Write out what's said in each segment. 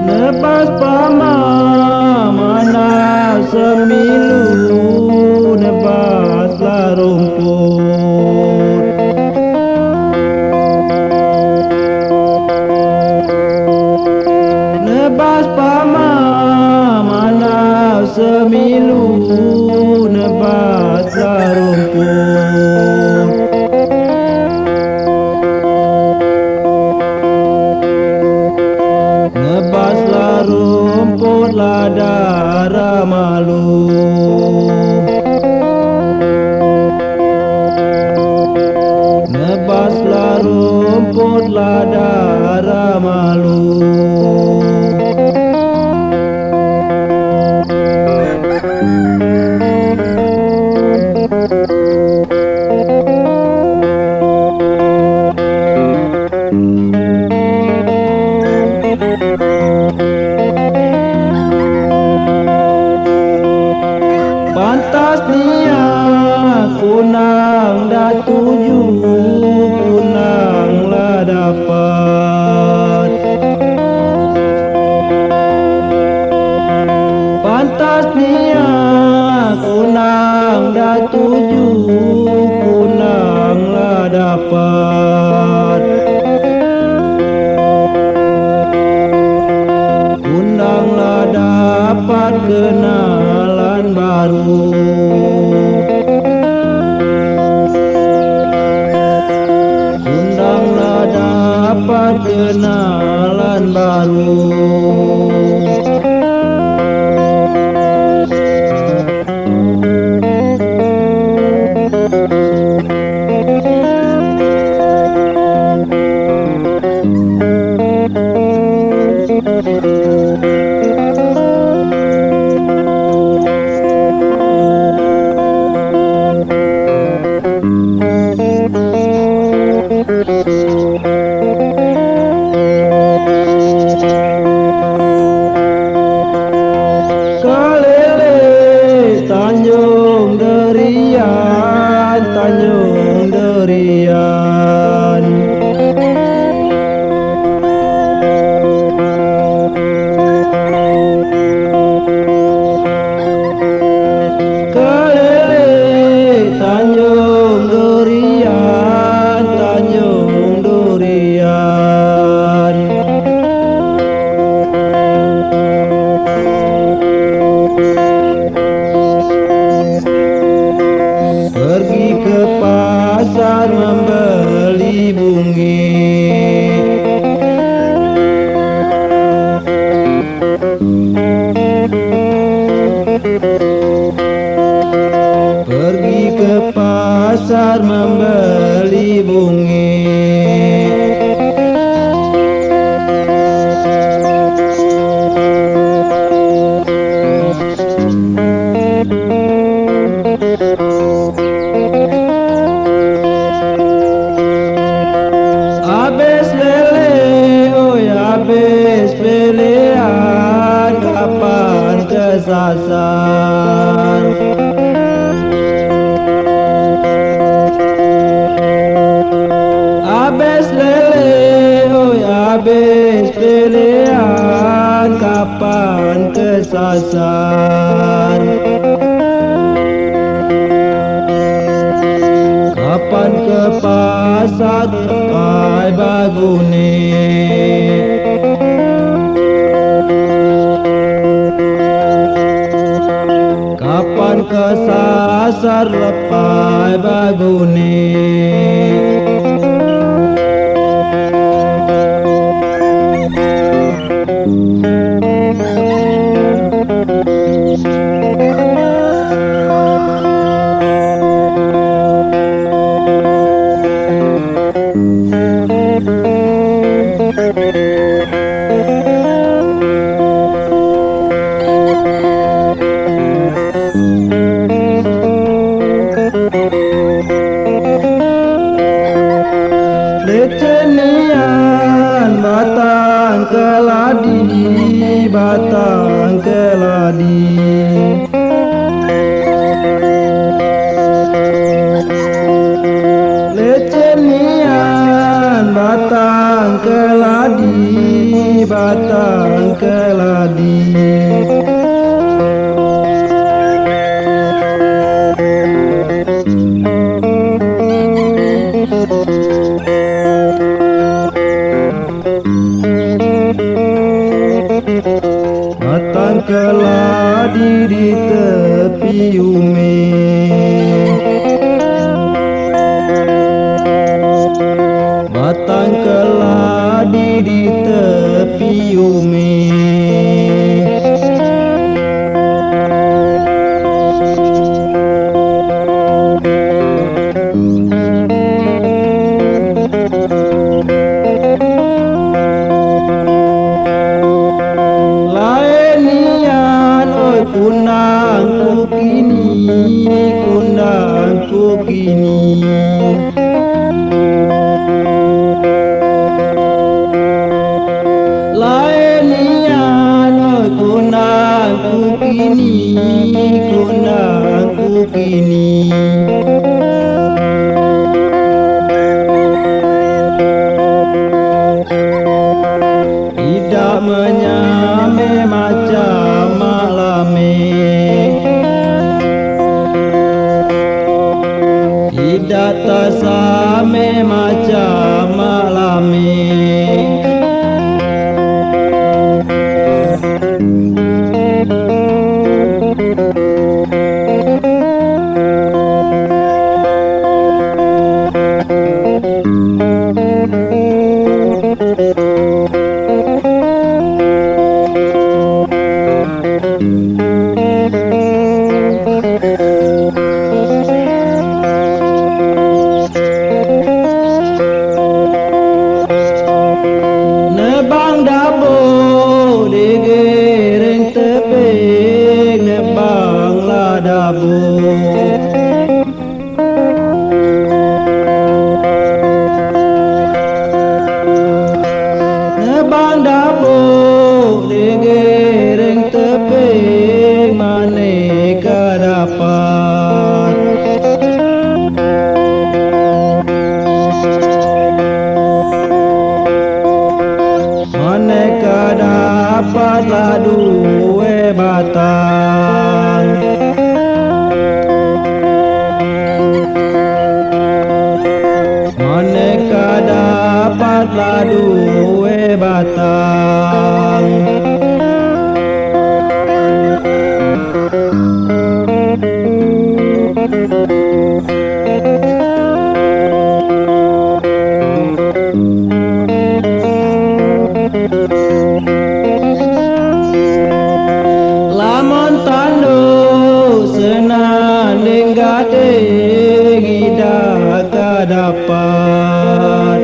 Lepas pamana semilu nebaslah rumput. Nebas pamana semilu nebaslah rumput. Nebaslah rumput ladara malu. Nebaslah rumput ladara malu. Pantasnya kunang dah tuju, kunanglah dapat. Pantasnya kunang dah tuju, kunanglah dapat. Kunanglah dapat kenalan baru. Kunanglah dapat kenalan baru. Kalele Tanjung Derian, Tanjung Derian. Kalele Tanjung Durian, Tanjung Durian. Pergi ke pasar membeli bungi. Pergi ke pasar membeli bungi. Habis lele, oi habis pilihan, kapan kesasar? Habis lele, oi habis pilihan, kapan kesasar? Kapan ke pasar ai bagune? kesasar lepai bagune. Lecenian batang keladi, batang keladi. Lecenian batang keladi, batang keladi. Batang keladi di tepi ume. Batang keladi di tepi ume. Kundangku kini. Lainian kundangku kini. Tidak menyame macam malame. Tidak tersame macam malame. Nebang dabo digiring teping, nebang lah dabo. Nebang dabo digiring teping, maneka dapat. Maneka dapatlah dua batang. Maneka dapatlah dua batang. Lamun tanduk senanding gading idak dapat.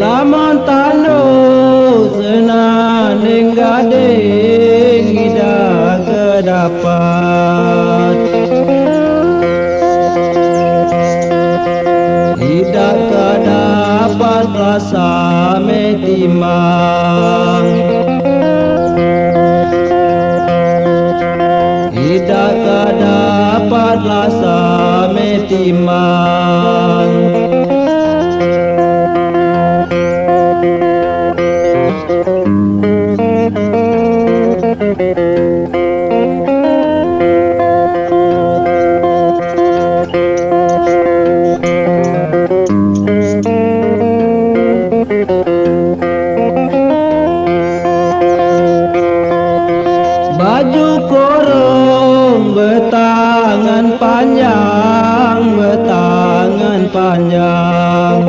Lamun tanduk senanding gading idak dapat. Tidak dapat rasa metimang. Tidak dapat rasa metimang. baju kurung bertangan panjang, bertangan panjang.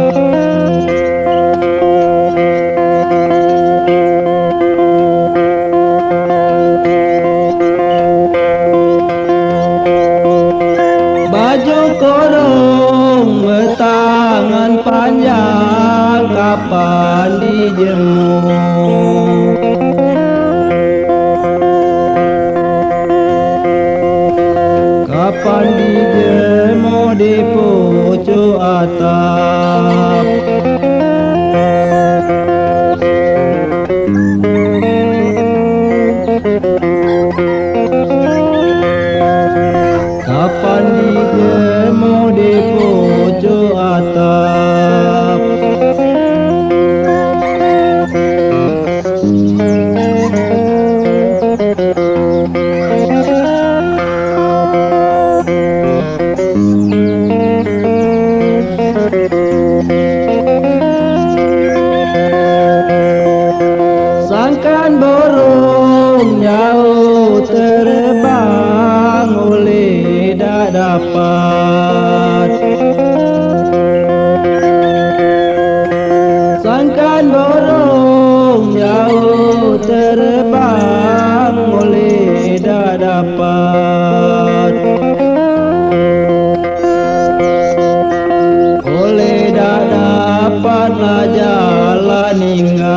Baju kurung bertangan panjang, kapan dijemur? Kapan dijemur di pucuk atap? Kapan dijemur di pucuk atap? Sangkan burung jauh terbang, oleh tak dapat. Sangkan burung jauh terbang, oleh tak dapat. Oleh tak dapatlah jalan hingga